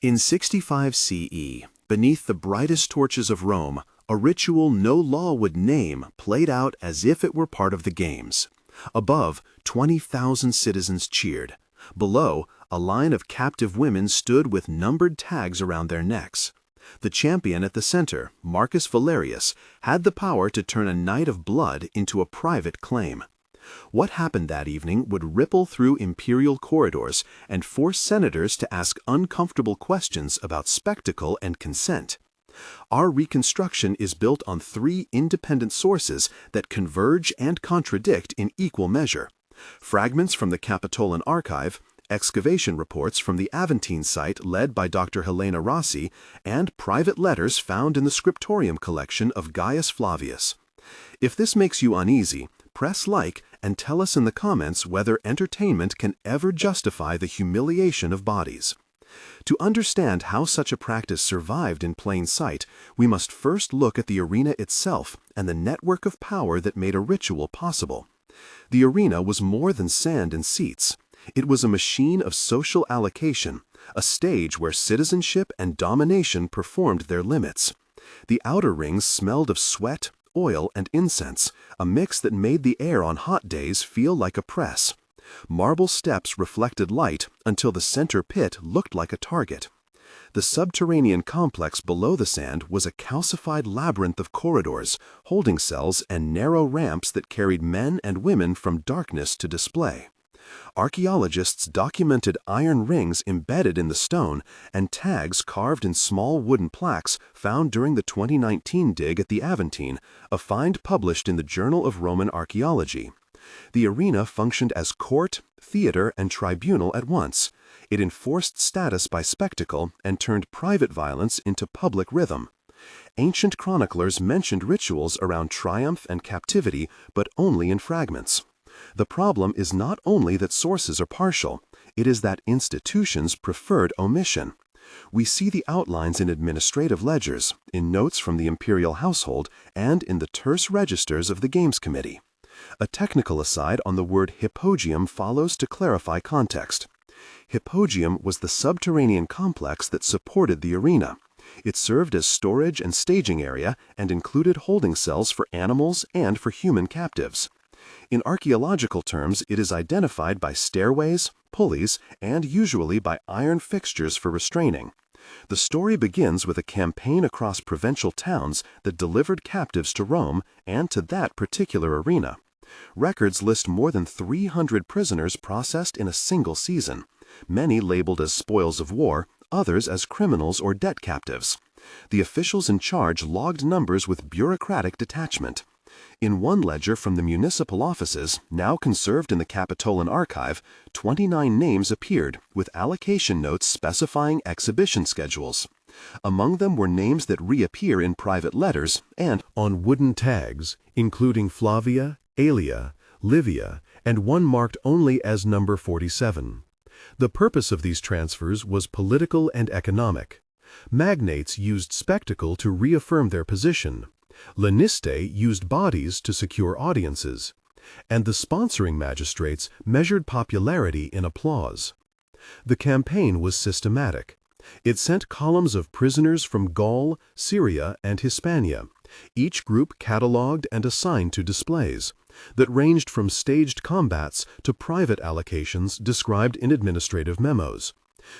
In 65 CE, beneath the brightest torches of Rome, a ritual no law would name played out as if it were part of the games. Above, 20,000 citizens cheered. Below, a line of captive women stood with numbered tags around their necks. The champion at the center, Marcus Valerius, had the power to turn a night of blood into a private claim. What happened that evening would ripple through imperial corridors and force senators to ask uncomfortable questions about spectacle and consent. Our reconstruction is built on three independent sources that converge and contradict in equal measure: fragments from the Capitoline archive, excavation reports from the Aventine site led by Dr. Helena Rossi, and private letters found in the scriptorium collection of Gaius Flavius. If this makes you uneasy, press like and tell us in the comments whether entertainment can ever justify the humiliation of bodies. To understand how such a practice survived in plain sight, we must first look at the arena itself and the network of power that made a ritual possible. The arena was more than sand and seats. It was a machine of social allocation, a stage where citizenship and domination performed their limits. The outer rings smelled of sweat, oil, and incense, a mix that made the air on hot days feel like a press. Marble steps reflected light until the center pit looked like a target. The subterranean complex below the sand was a calcified labyrinth of corridors, holding cells, and narrow ramps that carried men and women from darkness to display. Archaeologists documented iron rings embedded in the stone and tags carved in small wooden plaques found during the 2019 dig at the Aventine, a find published in the Journal of Roman Archaeology. The arena functioned as court, theater, and tribunal at once. It enforced status by spectacle and turned private violence into public rhythm. Ancient chroniclers mentioned rituals around triumph and captivity, but only in fragments. The problem is not only that sources are partial, it is that institutions preferred omission. We see the outlines in administrative ledgers, in notes from the imperial household, and in the terse registers of the Games Committee. A technical aside on the word hypogeum follows to clarify context. Hypogeum was the subterranean complex that supported the arena. It served as storage and staging area and included holding cells for animals and for human captives. In archaeological terms, it is identified by stairways, pulleys, and usually by iron fixtures for restraining. The story begins with a campaign across provincial towns that delivered captives to Rome and to that particular arena. Records list more than 300 prisoners processed in a single season, many labeled as spoils of war, others as criminals or debt captives. The officials in charge logged numbers with bureaucratic detachment. In one ledger from the municipal offices, now conserved in the Capitoline archive, 29 names appeared, with allocation notes specifying exhibition schedules. Among them were names that reappear in private letters and on wooden tags, including Flavia, Aelia, Livia, and one marked only as number 47. The purpose of these transfers was political and economic. Magnates used spectacle to reaffirm their position. Laniste used bodies to secure audiences, and the sponsoring magistrates measured popularity in applause. The campaign was systematic. It sent columns of prisoners from Gaul, Syria, and Hispania, each group catalogued and assigned to displays, that ranged from staged combats to private allocations described in administrative memos.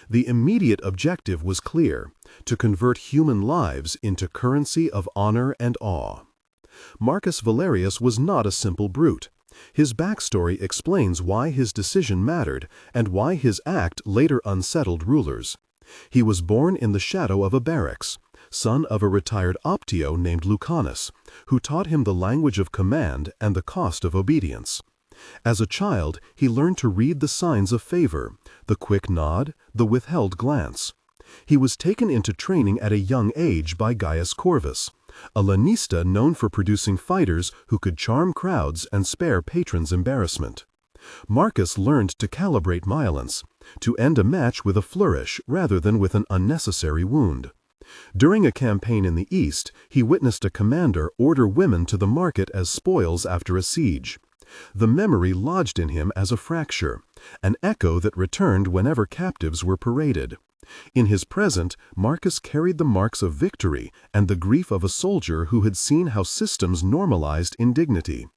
The immediate objective was clear: to convert human lives into currency of honor and awe. Marcus Valerius was not a simple brute. His backstory explains why his decision mattered and why his act later unsettled rulers. He was born in the shadow of a barracks, son of a retired optio named Lucanus, who taught him the language of command and the cost of obedience. As a child, he learned to read the signs of favor, the quick nod, the withheld glance. He was taken into training at a young age by Gaius Corvus, a lanista known for producing fighters who could charm crowds and spare patrons embarrassment. Marcus learned to calibrate violence, to end a match with a flourish rather than with an unnecessary wound. During a campaign in the East, he witnessed a commander order women to the market as spoils after a siege. The memory lodged in him as a fracture, an echo that returned whenever captives were paraded. In his present, Marcus carried the marks of victory and the grief of a soldier who had seen how systems normalized indignity.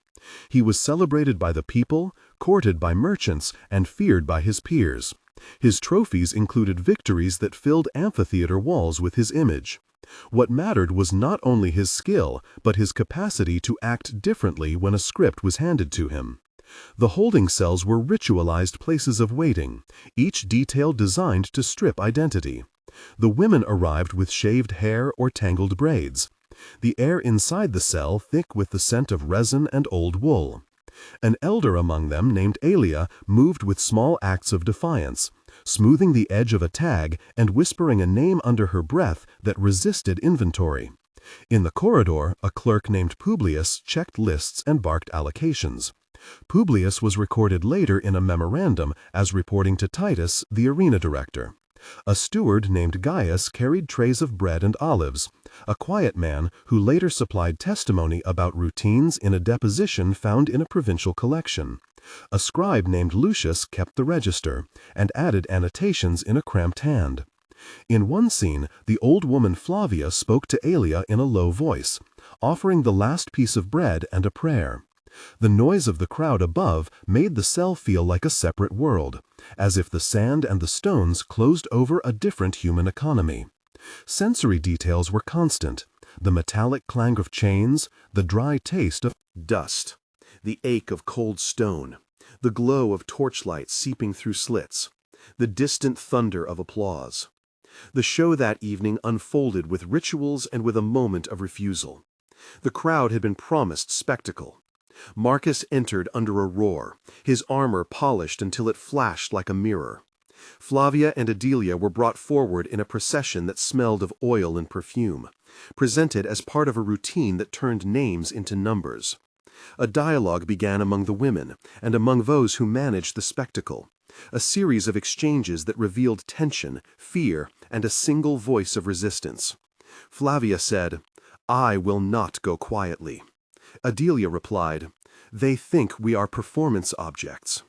He was celebrated by the people, courted by merchants, and feared by his peers. His trophies included victories that filled amphitheater walls with his image. What mattered was not only his skill, but his capacity to act differently when a script was handed to him. The holding cells were ritualized places of waiting, each detail designed to strip identity. The women arrived with shaved hair or tangled braids. The air inside the cell thick with the scent of resin and old wool. An elder among them, named Aelia, moved with small acts of defiance, smoothing the edge of a tag and whispering a name under her breath that resisted inventory. In the corridor, a clerk named Publius checked lists and barked allocations. Publius was recorded later in a memorandum as reporting to Titus, the arena director. A steward named Gaius carried trays of bread and olives, a quiet man who later supplied testimony about routines in a deposition found in a provincial collection. A scribe named Lucius kept the register and added annotations in a cramped hand. In one scene, the old woman Flavia spoke to Aelia in a low voice, offering the last piece of bread and a prayer. The noise of the crowd above made the cell feel like a separate world, as if the sand and the stones closed over a different human economy. Sensory details were constant: the metallic clang of chains, the dry taste of Dust, the ache of cold stone, the glow of torchlight seeping through slits, the distant thunder of applause. The show that evening unfolded with rituals and with a moment of refusal. The crowd had been promised spectacle. Marcus entered under a roar, his armor polished until it flashed like a mirror. Flavia and Adelia were brought forward in a procession that smelled of oil and perfume, presented as part of a routine that turned names into numbers. A dialogue began among the women and among those who managed the spectacle, a series of exchanges that revealed tension, fear, and a single voice of resistance. Flavia said, "I will not go quietly." Adelia replied, "They think we are performance objects."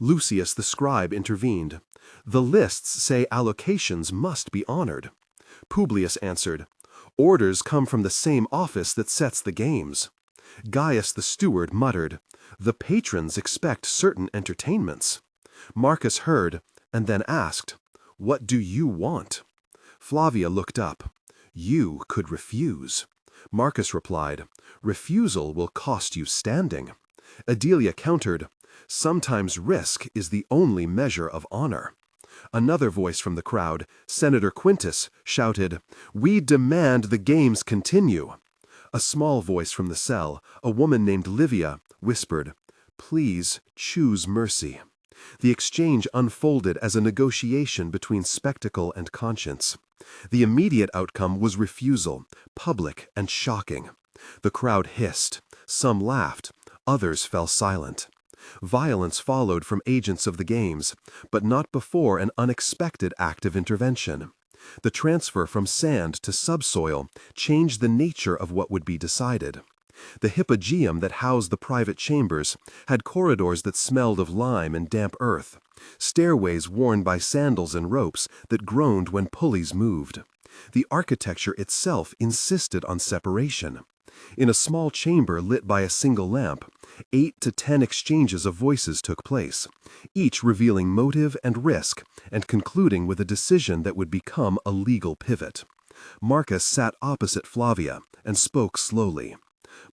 Lucius the scribe intervened, "The lists say allocations must be honored." Publius answered, "Orders come from the same office that sets the games." Gaius the steward muttered, "The patrons expect certain entertainments." Marcus heard, and then asked, "What do you want?" Flavia looked up. "You could refuse." Marcus replied, "Refusal will cost you standing." Adelia countered, "Sometimes risk is the only measure of honor." Another voice from the crowd, Senator Quintus, shouted, "We demand the games continue." A small voice from the cell, a woman named Livia, whispered, "Please choose mercy." The exchange unfolded as a negotiation between spectacle and conscience. The immediate outcome was refusal, public and shocking. The crowd hissed, some laughed, others fell silent. Violence followed from agents of the games, but not before an unexpected act of intervention. The transfer from sand to subsoil changed the nature of what would be decided. The hypogeum that housed the private chambers had corridors that smelled of lime and damp earth, stairways worn by sandals and ropes that groaned when pulleys moved. The architecture itself insisted on separation. In a small chamber lit by a single lamp, 8 to 10 exchanges of voices took place, each revealing motive and risk and concluding with a decision that would become a legal pivot. Marcus sat opposite Flavia and spoke slowly.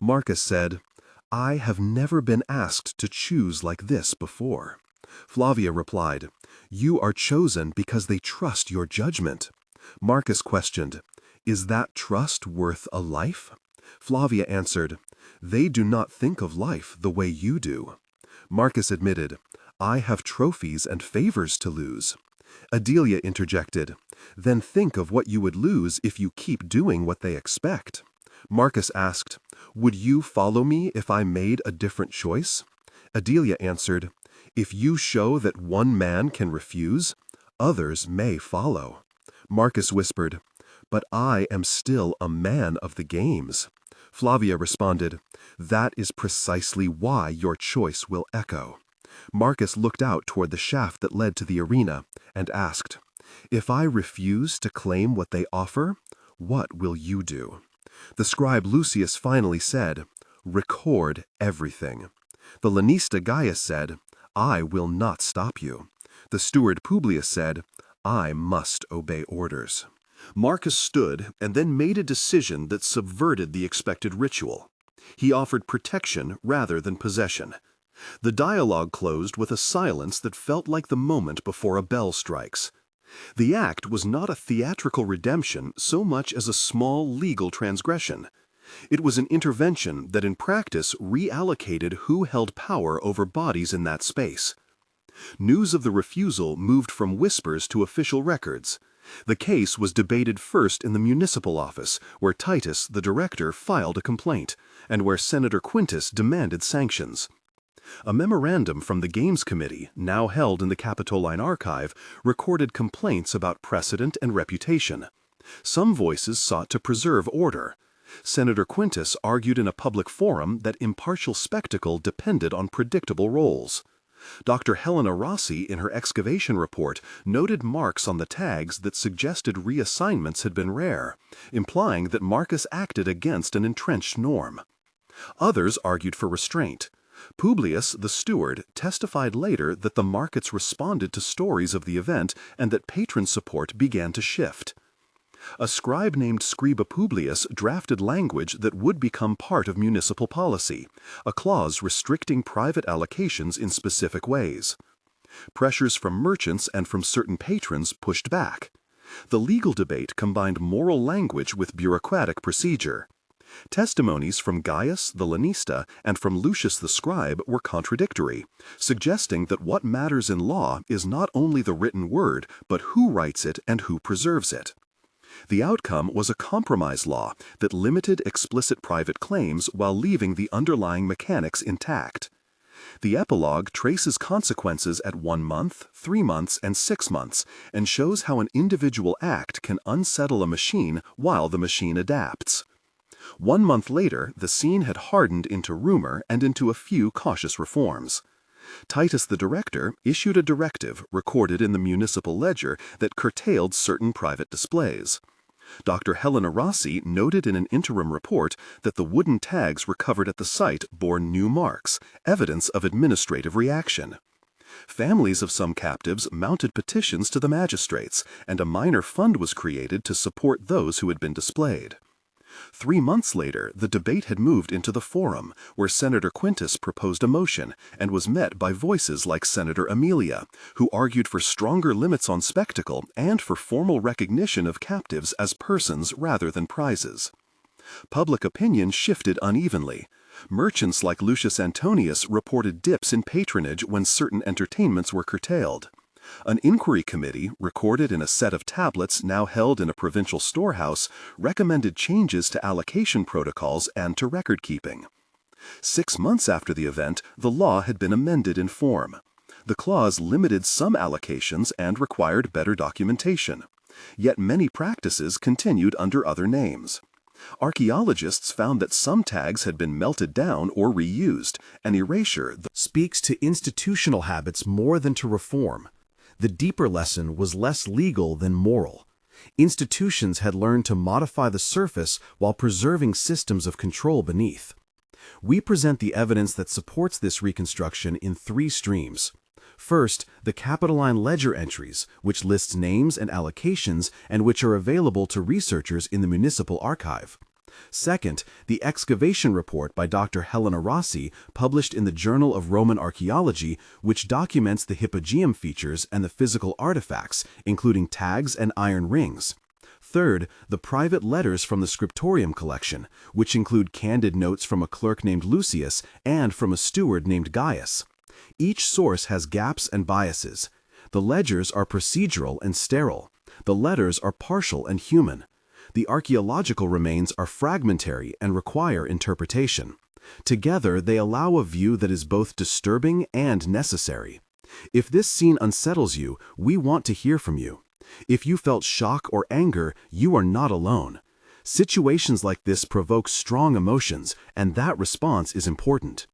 Marcus said, "I have never been asked to choose like this before." Flavia replied, "You are chosen because they trust your judgment." Marcus questioned, "Is that trust worth a life?" Flavia answered, "They do not think of life the way you do." Marcus admitted, "I have trophies and favors to lose." Adelia interjected, "Then think of what you would lose if you keep doing what they expect." Marcus asked, "Would you follow me if I made a different choice?" Adelia answered, "If you show that one man can refuse, others may follow." Marcus whispered, "But I am still a man of the games." Flavia responded, "That is precisely why your choice will echo." Marcus looked out toward the shaft that led to the arena and asked, If I refuse to claim what they offer, what will you do? The scribe Lucius finally said, record everything. The lanista Gaius said, I will not stop you. The steward Publius said, I must obey orders. Marcus stood and then made a decision that subverted the expected ritual. He offered protection rather than possession. The dialogue closed with a silence that felt like the moment before a bell strikes. The act was not a theatrical redemption so much as a small legal transgression. It was an intervention that in practice reallocated who held power over bodies in that space. News of the refusal moved from whispers to official records. The case was debated first in the municipal office, where Titus, the director, filed a complaint, and where Senator Quintus demanded sanctions. A memorandum from the Games Committee, now held in the Capitoline archive, recorded complaints about precedent and reputation. Some voices sought to preserve order. Senator Quintus argued in a public forum that impartial spectacle depended on predictable roles. Dr. Helena Rossi, in her excavation report, noted marks on the tags that suggested reassignments had been rare, implying that Marcus acted against an entrenched norm. Others argued for restraint. Publius, the steward, testified later that the markets responded to stories of the event and that patron support began to shift. A scribe named Scriba Publius drafted language that would become part of municipal policy, a clause restricting private allocations in specific ways. Pressures from merchants and from certain patrons pushed back. The legal debate combined moral language with bureaucratic procedure. Testimonies from Gaius, the lanista, and from Lucius the scribe were contradictory, suggesting that what matters in law is not only the written word, but who writes it and who preserves it. The outcome was a compromise law that limited explicit private claims while leaving the underlying mechanics intact. The epilogue traces consequences at 1 month, 3 months, and 6 months, and shows how an individual act can unsettle a machine while the machine adapts. 1 month later, the scene had hardened into rumor and into a few cautious reforms. Titus the director issued a directive recorded in the municipal ledger that curtailed certain private displays. Dr. Helena Rossi noted in an interim report that the wooden tags recovered at the site bore new marks, evidence of administrative reaction. Families of some captives mounted petitions to the magistrates, and a minor fund was created to support those who had been displayed. 3 months later, the debate had moved into the forum, where Senator Quintus proposed a motion and was met by voices like Senator Aemilia, who argued for stronger limits on spectacle and for formal recognition of captives as persons rather than prizes. Public opinion shifted unevenly. Merchants like Lucius Antonius reported dips in patronage when certain entertainments were curtailed. An inquiry committee, recorded in a set of tablets now held in a provincial storehouse, recommended changes to allocation protocols and to record-keeping. 6 months after the event, the law had been amended in form. The clause limited some allocations and required better documentation. Yet many practices continued under other names. Archaeologists found that some tags had been melted down or reused, an erasure that speaks to institutional habits more than to reform. The deeper lesson was less legal than moral. Institutions had learned to modify the surface while preserving systems of control beneath. We present the evidence that supports this reconstruction in 3 streams. First, the Capitoline ledger entries, which lists names and allocations and which are available to researchers in the municipal archive. Second, the excavation report by Dr. Helena Rossi, published in the Journal of Roman Archaeology, which documents the hypogeum features and the physical artifacts, including tags and iron rings. Third, the private letters from the scriptorium collection, which include candid notes from a clerk named Lucius and from a steward named Gaius. Each source has gaps and biases. The ledgers are procedural and sterile. The letters are partial and human. The archaeological remains are fragmentary and require interpretation. Together, they allow a view that is both disturbing and necessary. If this scene unsettles you, we want to hear from you. If you felt shock or anger, you are not alone. Situations like this provoke strong emotions, and that response is important.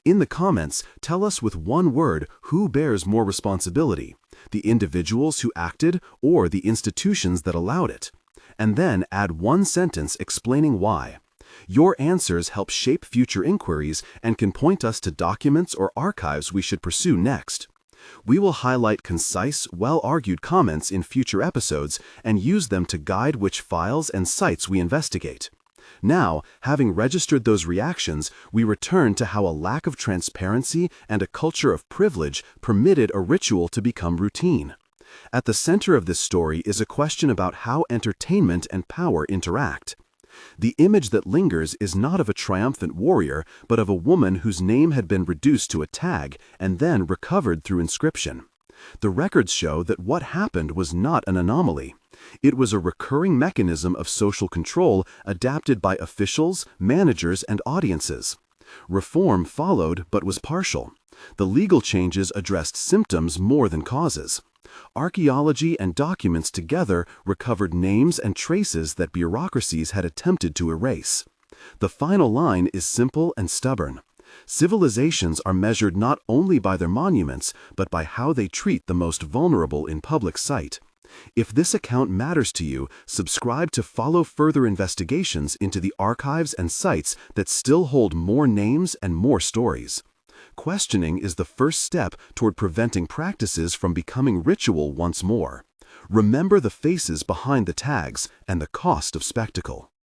In the comments, tell us with one word who bears more responsibility. the individuals who acted, or the institutions that allowed it. And then add one sentence explaining why. Your answers help shape future inquiries and can point us to documents or archives we should pursue next. We will highlight concise, well-argued comments in future episodes and use them to guide which files and sites we investigate. Now, having registered those reactions, we return to how a lack of transparency and a culture of privilege permitted a ritual to become routine. At the center of this story is a question about how entertainment and power interact. The image that lingers is not of a triumphant warrior, but of a woman whose name had been reduced to a tag and then recovered through inscription. The records show that what happened was not an anomaly. It was a recurring mechanism of social control adapted by officials, managers, and audiences. Reform followed but was partial. The legal changes addressed symptoms more than causes. Archaeology and documents together recovered names and traces that bureaucracies had attempted to erase. The final line is simple and stubborn. Civilizations are measured not only by their monuments, but by how they treat the most vulnerable in public sight. If this account matters to you, subscribe to follow further investigations into the archives and sites that still hold more names and more stories. Questioning is the first step toward preventing practices from becoming ritual once more. Remember the faces behind the tags and the cost of spectacle.